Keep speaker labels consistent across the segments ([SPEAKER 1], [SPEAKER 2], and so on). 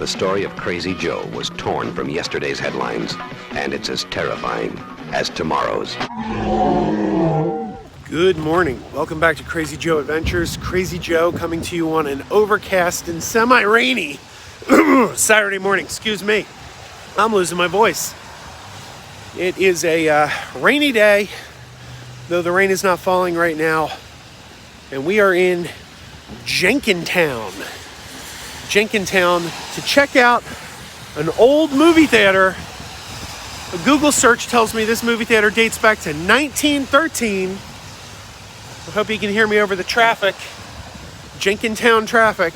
[SPEAKER 1] The story of Crazy Joe was torn from yesterday's headlines, and it's as terrifying as tomorrow's.
[SPEAKER 2] Good morning. Welcome back to Crazy Joe Adventures. Crazy Joe coming to you on an overcast and semi-rainy Saturday morning. Excuse me. I'm losing my voice. It is a rainy day, though the rain is not falling right now. And we are in Jenkintown to check out an old movie theater. A Google search tells me this movie theater dates back to 1913. I hope you can hear me over the traffic, Jenkintown traffic.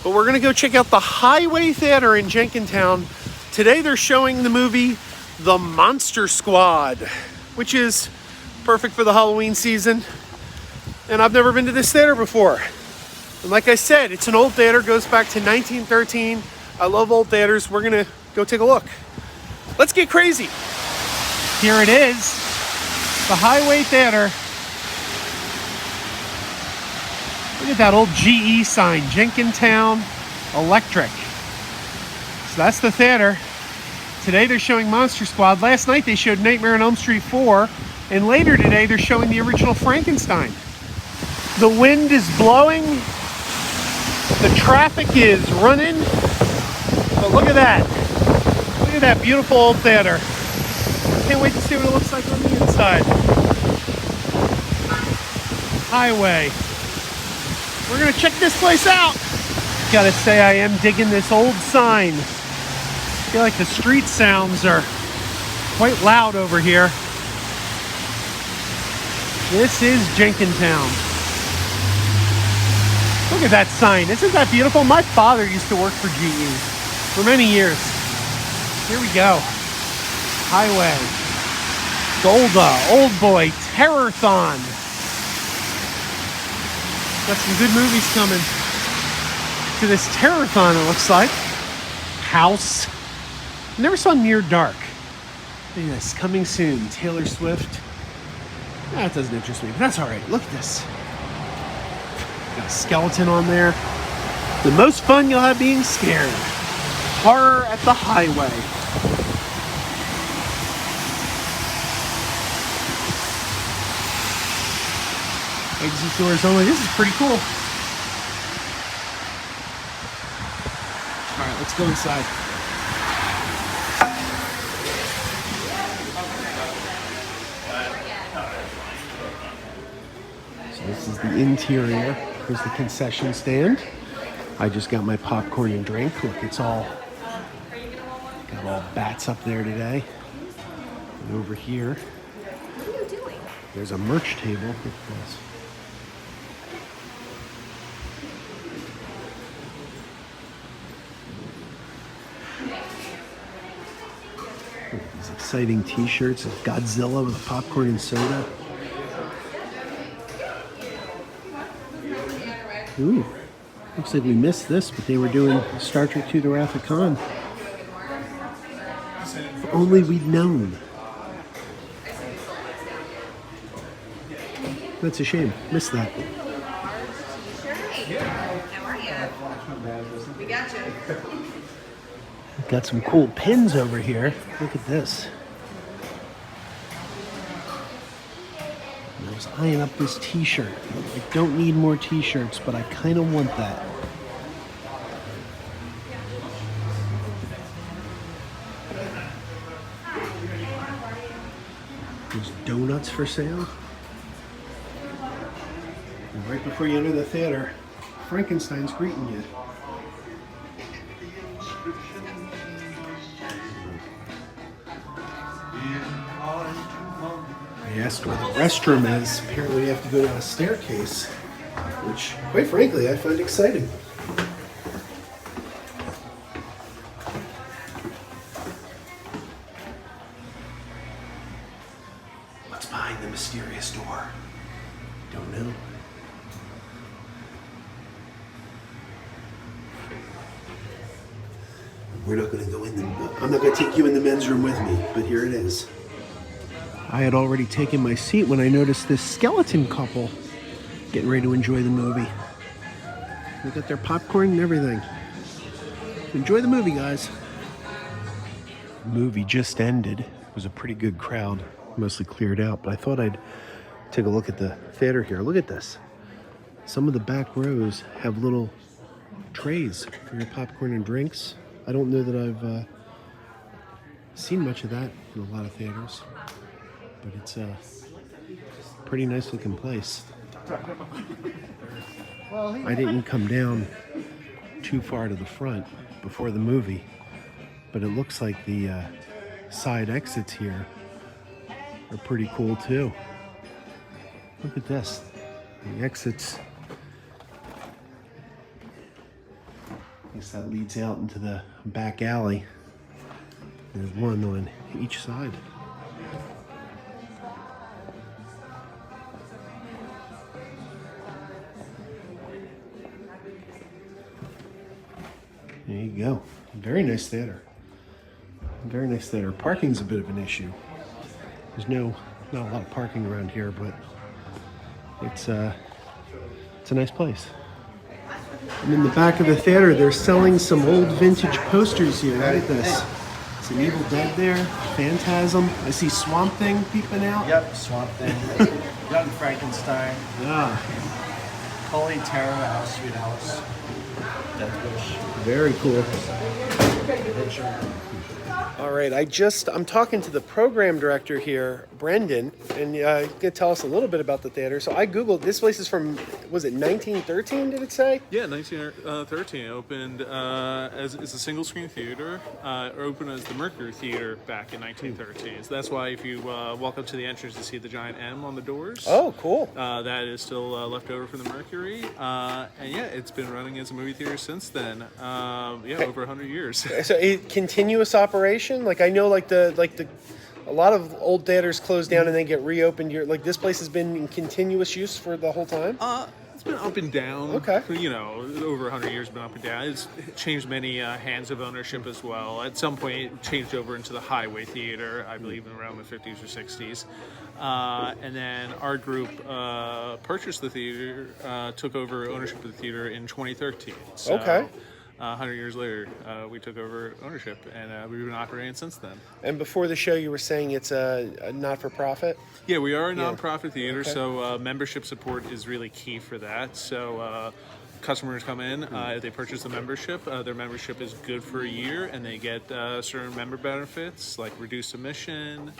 [SPEAKER 2] But we're gonna go check out the Hiway Theater in Jenkintown. Today they're showing the movie The Monster Squad, which is perfect for the Halloween season. And I've never been to this theater before. And like I said, it's an old theater, goes back to 1913. I love old theaters. We're gonna go take a look. Let's get crazy. Here it is, the Hiway Theater. Look at that old GE sign, Jenkintown Electric. So that's the theater. Today they're showing Monster Squad. Last night they showed Nightmare on Elm Street 4. And later today they're showing the original Frankenstein. The wind is blowing. The traffic is running. But look at that. Look at that beautiful old theater. Can't wait to see what it looks like on the inside. Hiway. We're gonna check this place out. Gotta say, I am digging this old sign. I feel like the street sounds are quite loud over here. This is Jenkintown. Look at that sign. Isn't that beautiful? My father used to work for GE for many years. Here we go. Hiway. Golda, Old Boy, Terror-thon. Got some good movies coming to this Terror-thon, it looks like. House. Never saw Near Dark. Look at this, coming soon. Taylor Swift. That doesn't interest me, but that's all right. Look at this. Got a skeleton on there. The most fun you'll have being scared. Horror at the Hiway. Exit doors only. This is pretty cool. All right, let's go inside. So this is the interior. Here's the concession stand. I just got my popcorn and drink. Look, it's all got all bats up there today. And over here, what are you doing? There's a merch table. Look at this. These exciting t-shirts of Godzilla with popcorn and soda. Ooh, looks like we missed this, but they were doing Star Trek II: The Wrath of Khan. If only we'd known. That's a shame. Missed that.
[SPEAKER 3] How are you? We got you.
[SPEAKER 2] Got some cool pins over here. Look at this. I was eyeing up this t-shirt. I don't need more t-shirts, but I kind of want that. There's donuts for sale. And right before you enter the theater, Frankenstein's greeting you. I asked where the restroom is. Apparently we have to go down a staircase, which, quite frankly, I find exciting. What's behind the mysterious door? Don't know. We're not going to go in the... I'm not going to take you in the men's room with me, but here it is. I had already taken my seat when I noticed this skeleton couple getting ready to enjoy the movie. They got their popcorn and everything. Enjoy the movie, guys. The movie just ended. It was a pretty good crowd, mostly cleared out, but I thought I'd take a look at the theater here. Look at this. Some of the back rows have little trays for your popcorn and drinks. I don't know that I've seen much of that in a lot of theaters, but it's a pretty nice looking place. I didn't come down too far to the front before the movie, but it looks like the side exits here are pretty cool too. Look at this. The exits, I guess that leads out into the back alley. There's one on each side. There you go. Very nice theater. Very nice theater. Parking's a bit of an issue. There's not a lot of parking around here, but it's a nice place. And in the back of the theater, they're selling some old vintage posters here. Look at this. It's an Evil Dead there, Phantasm. I see Swamp Thing peeping out.
[SPEAKER 4] Yep, Swamp Thing. Young Frankenstein.
[SPEAKER 2] Yeah.
[SPEAKER 4] Holy Terror, House, Sweet House. Death Wish.
[SPEAKER 2] Very cool.
[SPEAKER 4] Adventure.
[SPEAKER 2] All right, I'm talking to the program director here, Brendan, and he's going to tell us a little bit about the theater. So I Googled, this place is from, was it 1913, did it say?
[SPEAKER 5] Yeah, 1913. It opened as a single screen theater. It opened as the Mercury Theater back in 1913. So that's why if you walk up to the entrance to see the giant M on the doors.
[SPEAKER 2] Oh, cool.
[SPEAKER 5] That is still left over from the Mercury. And yeah, it's been running as a movie theater since then. Over 100 years.
[SPEAKER 2] So a continuous operation? Like I know like a lot of old theaters close down and then get reopened. Like this place has been in continuous use for the whole time?
[SPEAKER 5] It's been up and down.
[SPEAKER 2] Okay.
[SPEAKER 5] You know, over 100 years, been up and down. It's changed many hands of ownership as well. At some point, it changed over into the Hiway Theater, I believe, in around the 50s or 60s. And then our group purchased the theater, took over ownership of the theater in 2013. So,
[SPEAKER 2] okay.
[SPEAKER 5] 100 years later, we took over ownership, and we've been operating since then.
[SPEAKER 2] And before the show, you were saying it's a not-for-profit?
[SPEAKER 5] Yeah, we are a nonprofit theater, so membership support is really key for that. So customers come in, if they purchase a membership, their membership is good for a year, and they get certain member benefits like reduced admission.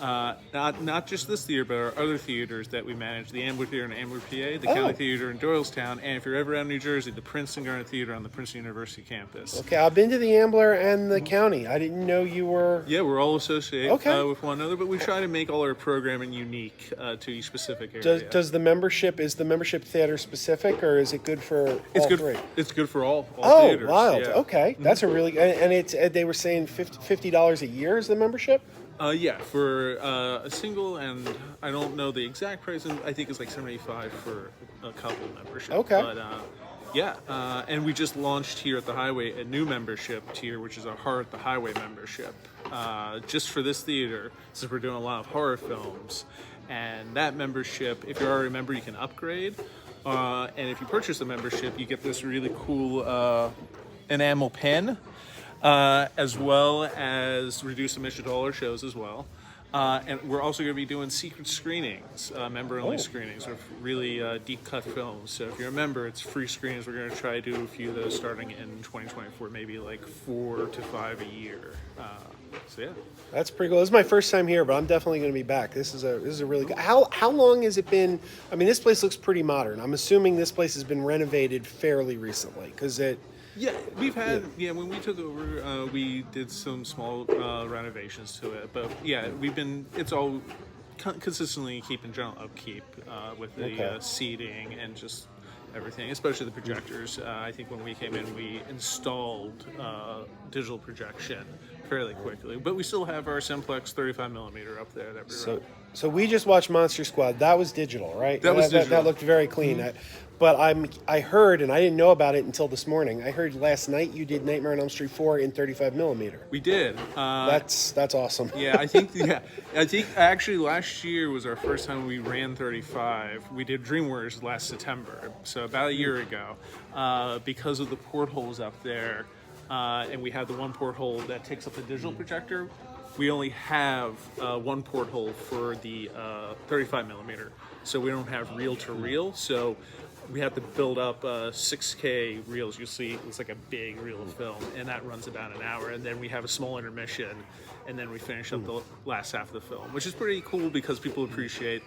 [SPEAKER 5] Not just this theater, but our other theaters that we manage, the Ambler Theater in Ambler, PA, the County Theater in Doylestown, and if you're ever out in New Jersey, the Princeton Garden Theater on the Princeton University campus.
[SPEAKER 2] Okay, I've been to the Ambler and the County. I didn't know you were...
[SPEAKER 5] Yeah, we're all associated with one another, but we try to make all our programming unique to each specific area.
[SPEAKER 2] Is the membership theater specific, or is it good for all three?
[SPEAKER 5] It's good for all theaters.
[SPEAKER 2] Oh, wild.
[SPEAKER 5] Yeah.
[SPEAKER 2] Okay, that's a really... And it's they were saying $50 a year is the membership?
[SPEAKER 5] For a single, and I don't know the exact price, and I think it's like $75 for a couple membership.
[SPEAKER 2] Okay.
[SPEAKER 5] But, and we just launched here at the Highway a new membership tier, which is a Horror at the Highway membership, just for this theater, since we're doing a lot of horror films. And that membership, if you're already a member, you can upgrade. And if you purchase a membership, you get this really cool enamel pen. As well as reduced admission to all our shows as well. And we're also going to be doing secret screenings, member-only screenings of really deep-cut films. So if you're a member, it's free screenings. We're going to try to do a few of those starting in 2024, maybe like 4 to 5 a year. So yeah. That's
[SPEAKER 2] pretty cool. This is my first time here, but I'm definitely going to be back. This is a really good... How long has it been... I mean, this place looks pretty modern. I'm assuming this place has been renovated fairly recently, because it...
[SPEAKER 5] Yeah, we've had, when we took over, we did some small renovations to it. But yeah, it's all consistently keeping general upkeep with the seating and just everything, especially the projectors. I think when we came in, we installed digital projection fairly quickly. But we still have our Simplex 35mm up there that we run.
[SPEAKER 2] So we just watched Monster Squad. That was digital, right?
[SPEAKER 5] That was digital.
[SPEAKER 2] That looked very clean. Mm-hmm. But I heard, and I didn't know about it until this morning, I heard last night you did Nightmare on Elm Street 4 in 35mm.
[SPEAKER 5] We did.
[SPEAKER 2] That's awesome.
[SPEAKER 5] Yeah, I think actually last year was our first time we ran 35. We did Dream Warriors last September, so about a year ago. Because of the portholes up there, and we have the one porthole that takes up the digital projector. We only have one porthole for the 35 millimeter, so we don't have reel to reel. So we have to build up 6K reels. You'll see it's like a big reel of film, and that runs about an hour. And then we have a small intermission, and then we finish up the last half of the film, which is pretty cool because people appreciate.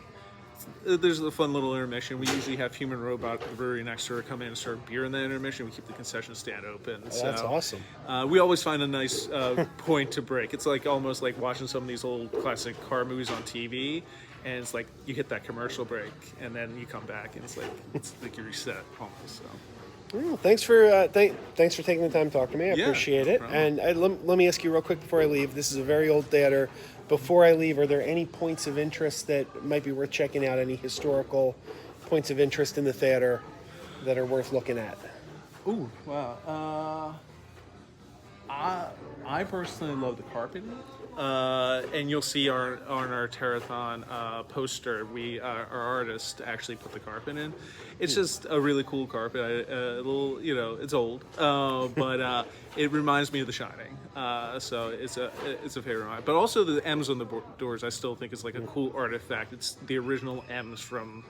[SPEAKER 5] There's a fun little intermission. We usually have Human Robot at the brewery next door come in and serve beer in the intermission. We keep the concession stand open.
[SPEAKER 2] Oh, that's awesome.
[SPEAKER 5] We always find a nice point to break. It's like almost like watching some of these old classic car movies on TV, and it's like you hit that commercial break, and then you come back, and it's like you reset almost. So.
[SPEAKER 2] Well, thanks for taking the time to talk to me. I appreciate it. And let me ask you real quick before I leave. This is a very old theater. Before I leave, are there any points of interest that might be worth checking out? Any historical points of interest in the theater that are worth looking at?
[SPEAKER 5] Ooh, wow. I personally love the carpeting. And you'll see on our Terrathon poster, our artist actually put the carpet in. It's just a really cool carpet. A little, it's old, but it reminds me of The Shining. So it's a favorite of mine. But also the M's on the doors, I still think is like a cool artifact. It's the original M's from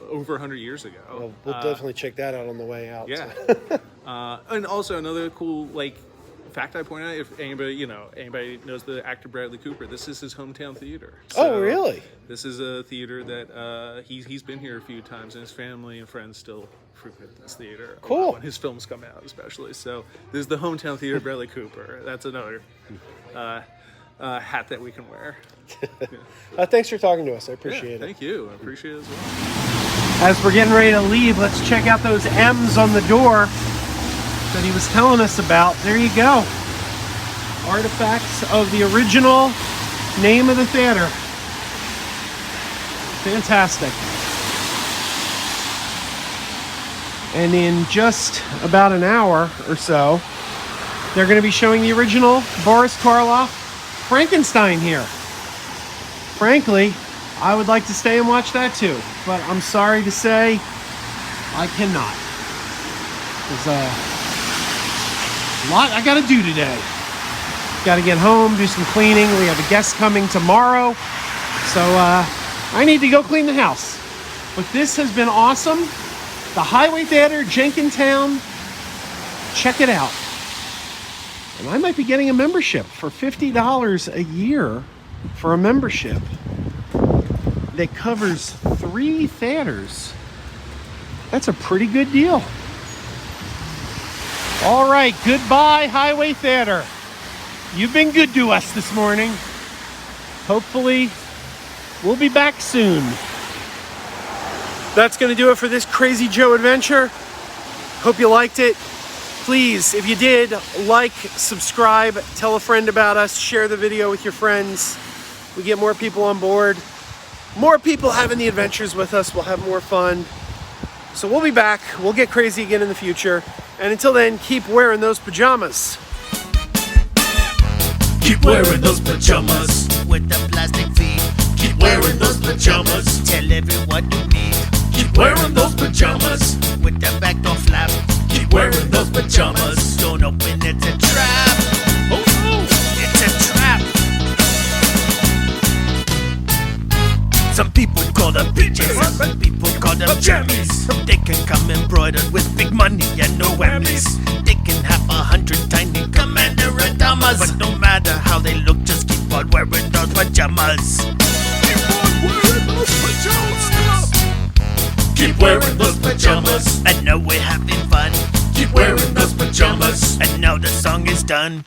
[SPEAKER 5] over 100 years ago.
[SPEAKER 2] Well, we'll definitely check that out on the way out.
[SPEAKER 5] Yeah. And also another cool fact I point out, if anybody knows the actor Bradley Cooper, this is his hometown theater. So
[SPEAKER 2] really?
[SPEAKER 5] This is a theater that he's been here a few times, and his family and friends still frequent this theater.
[SPEAKER 2] Cool.
[SPEAKER 5] When his films come out, especially. So this is the hometown theater of Bradley Cooper. That's another hat that we can wear.
[SPEAKER 2] Thanks for talking to us. I appreciate it.
[SPEAKER 5] Thank you. I appreciate it as well.
[SPEAKER 2] As we're getting ready to leave, let's check out those M's on the door that he was telling us about. There you go. Artifacts of the original name of the theater. Fantastic. And in just about an hour or so, they're going to be showing the original Boris Karloff Frankenstein here. Frankly, I would like to stay and watch that too, but I'm sorry to say I cannot. There's a lot I gotta do today. Gotta get home, do some cleaning. We have a guest coming tomorrow, so I need to go clean the house. But this has been awesome. The Hiway Theater, Jenkintown. Check it out. And I might be getting a membership for $50 a year for a membership that covers 3 theaters. That's a pretty good deal. All right, goodbye, Hiway Theater. You've been good to us this morning. Hopefully, we'll be back soon. That's going to do it for this Crazy Joe adventure. Hope you liked it. Please, if you did, like, subscribe, tell a friend about us, share the video with your friends. We get more people on board. More people having the adventures with us. We'll have more fun. So we'll be back. We'll get crazy again in the future. And until then, keep wearing those pajamas.
[SPEAKER 6] Keep wearing those pajamas with the plastic feet. Keep wearing those pajamas. Tell everyone you meet. Keep wearing those pajamas with the back door flap. Keep wearing those pajamas. Don't open, it's a trap. Oh no, it's a trap. Some people call them PJs, some people call them jammies. They can come embroidered with big money and no whammies. They can have 100 tiny commander pajamas, but no matter how they look, just keep on wearing those pajamas. Keep on wearing those pajamas. Keep wearing those pajamas. And now we're having fun. Keep wearing those pajamas. And now the song is done.